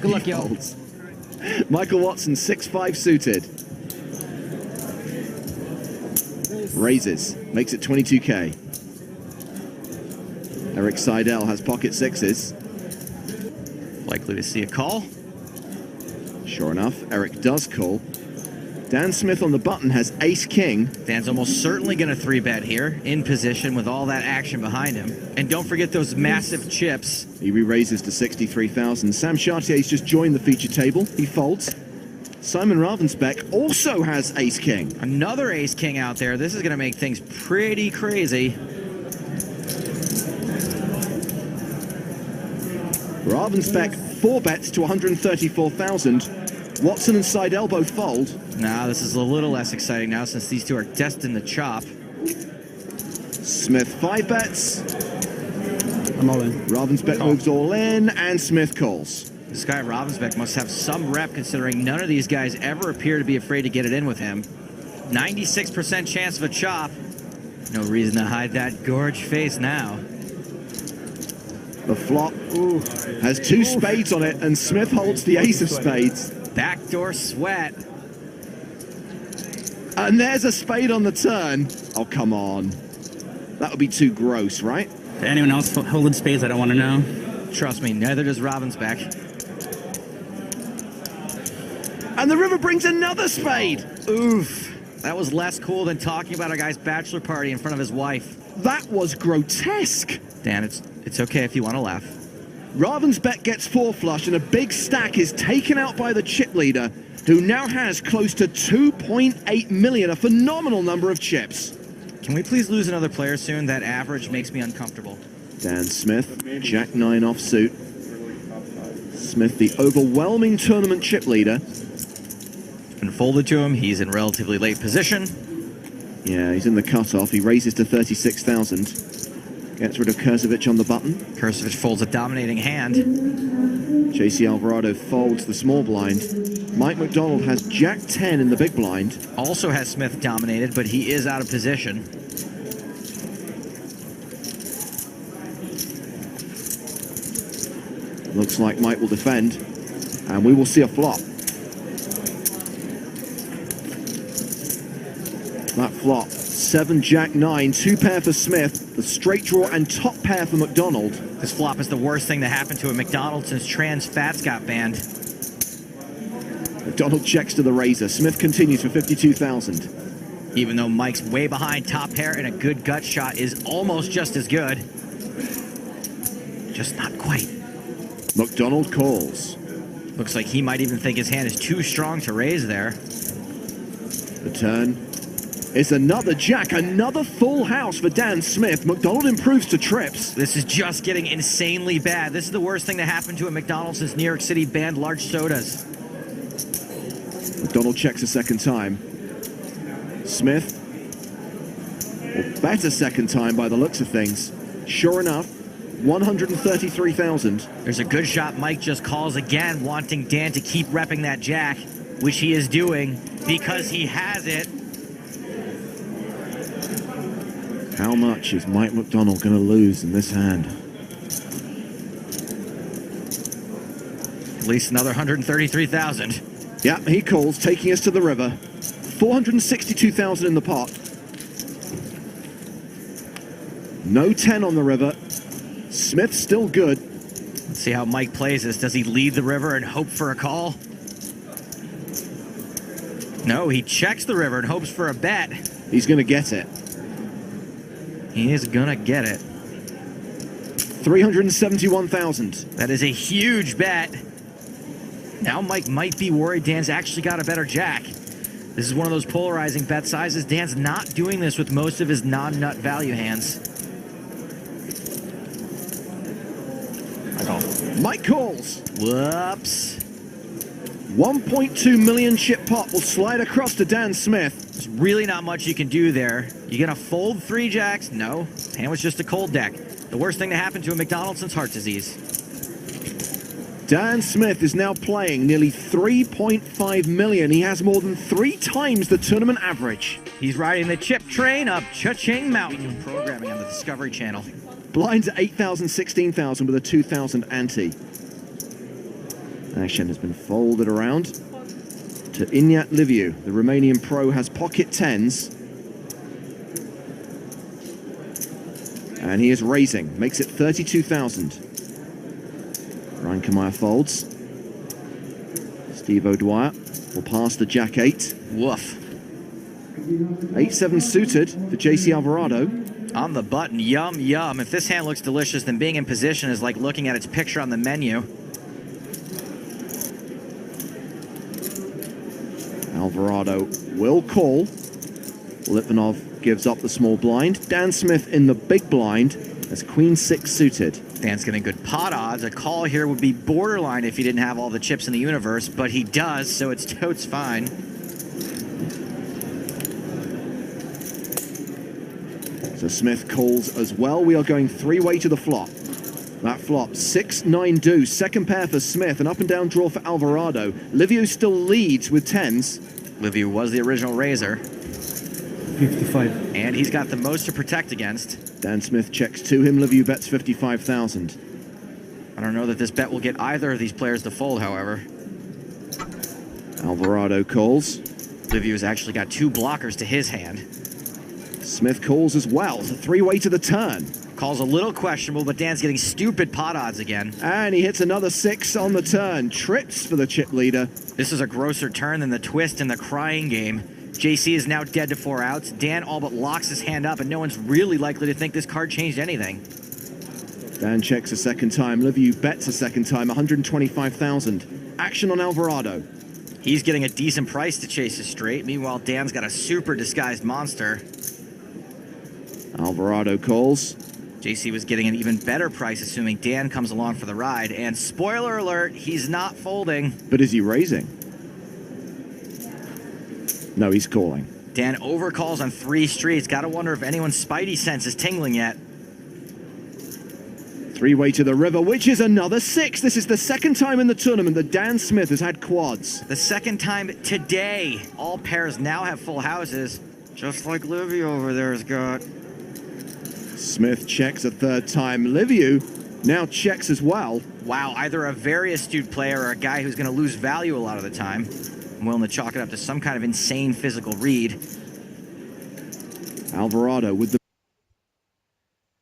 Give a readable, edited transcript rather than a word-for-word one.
Good luck, y'all. Michael Watson, 6-5 suited. Raises, makes it 22K. Eric Seidel has pocket sixes. Likely to see a call. Sure enough, Eric does call. Dan Smith on the button has ace-king. Dan's almost certainly going to 3-bet here, in position with all that action behind him. And don't forget those massive chips. He re-raises to 63,000. Sam Chartier's just joined the feature table. He folds. Simon Ravensbeck also has ace-king. Another ace-king out there. This is going to make things pretty crazy. Ravensbeck 4-bets to 134,000. Watson and Seidel both fold. Nah, this is a little less exciting now since these two are destined to chop. Smith 5-bets. I'm all in. Ravensbeck moves all in, and Smith calls. This guy Ravensbeck must have some rep considering none of these guys ever appear to be afraid to get it in with him. 96% chance of a chop. No reason to hide that gorge face now. The flop has two spades on it, and Smith holds the ace of spades. Backdoor sweat. And there's a spade on the turn. Oh, come on. That would be too gross, right? Anyone else holding spades I don't want to know? Trust me, neither does Ravensbeck. And the river brings another spade. Oof. That was less cool than talking about a guy's bachelor party in front of his wife. That was grotesque. Dan, it's okay if you want to laugh. Ravensbeck gets 4-flush, and a big stack is taken out by the chip leader, who now has close to 2.8 million, a phenomenal number of chips. Can we please lose another player soon? That average makes me uncomfortable. Dan Smith, Jack 9 offsuit. Smith, the overwhelming tournament chip leader. It's been folded to him. He's in relatively late position. Yeah, he's in the cutoff. He raises to 36,000. Gets rid of Kurzovic on the button. Kurzovic folds a dominating hand. JC Alvarado folds the small blind. Mike McDonald has Jack 10 in the big blind. Also has Smith dominated, but he is out of position. Looks like Mike will defend, and we will see a flop. That flop, 7 Jack 9, 2 pair for Smith, the straight draw and top pair for McDonald. This flop is the worst thing that happened to a McDonald since trans fats got banned. McDonald checks to the razor. Smith continues for 52,000. Even though Mike's way behind, top pair and a good gut shot is almost just as good. Just not quite. McDonald calls. Looks like he might even think his hand is too strong to raise there. The turn. It's another jack, another full house for Dan Smith. McDonald improves to trips. This is just getting insanely bad. This is the worst thing to happen to a McDonald's since New York City banned large sodas. McDonald checks a second time. Smith will bet a second time by the looks of things. Sure enough, 133,000. There's a good shot. Mike just calls again, wanting Dan to keep repping that jack, which he is doing because he has it. How much is Mike McDonald going to lose in this hand? At least another 133,000. Yeah, he calls, taking us to the river. 462,000 in the pot. No 10 on the river. Smith still good. Let's see how Mike plays this. Does he lead the river and hope for a call? No, he checks the river and hopes for a bet. He's going to get it. He is going to get it. 371,000. That is a huge bet. Now Mike might be worried Dan's actually got a better jack. This is one of those polarizing bet sizes. Dan's not doing this with most of his non-nut value hands. Mike calls. Whoops. 1.2 million chip pot will slide across to Dan Smith. There's really not much you can do there. You gonna fold 3 jacks? No. Hand was just a cold deck. The worst thing to happen to a McDonald's since heart disease. Dan Smith is now playing nearly 3.5 million. He has more than 3 times the tournament average. He's riding the chip train up Cha-Ching Mountain. Programming on the Discovery Channel. Blinds at 8,000, 16,000 with a 2,000 ante. Action has been folded around to Iñat Liviu. The Romanian pro has pocket tens. And he is raising, makes it 32,000. Ryan Kamaya folds. Steve O'Dwyer will pass the Jack 8. Woof. 8-7 suited for JC Alvarado. On the button, yum, yum. If this hand looks delicious, then being in position is like looking at its picture on the menu. Alvarado will call. Litvinov gives up the small blind. Dan Smith in the big blind as Queen 6 suited. Dan's getting good pot odds. A call here would be borderline if he didn't have all the chips in the universe, but he does, so it's totes fine. So Smith calls as well. We are going three-way to the flop. That flop, 6-9 deuce. Second pair for Smith, an up and down draw for Alvarado. Liviu still leads with tens. Liviu was the original raiser. 55. And he's got the most to protect against. Dan Smith checks to him. Liviu bets 55,000. I don't know that this bet will get either of these players to fold, however. Alvarado calls. Liviu's actually got 2 blockers to his hand. Smith calls as well. It's a three-way to the turn. Calls a little questionable, but Dan's getting stupid pot odds again. And he hits another 6 on the turn. Trips for the chip leader. This is a grosser turn than the twist in the crying game. JC is now dead to 4 outs. Dan all but locks his hand up, and no one's really likely to think this card changed anything. Dan checks a second time. Liviu bets a second time. 125,000. Action on Alvarado. He's getting a decent price to chase his straight. Meanwhile, Dan's got a super disguised monster. Alvarado calls. JC was getting an even better price, assuming Dan comes along for the ride. And spoiler alert, he's not folding. But is he raising? No, he's calling. Dan overcalls on 3 streets. Gotta wonder if anyone's spidey sense is tingling yet. Three-way to the river, which is another 6. This is the second time in the tournament that Dan Smith has had quads. The second time today. All pairs now have full houses, just like Liviu over there has got. Smith checks a third time. Liviu now checks as well. Wow, either a very astute player or a guy who's going to lose value a lot of the time. I'm willing to chalk it up to some kind of insane physical read. Alvarado with the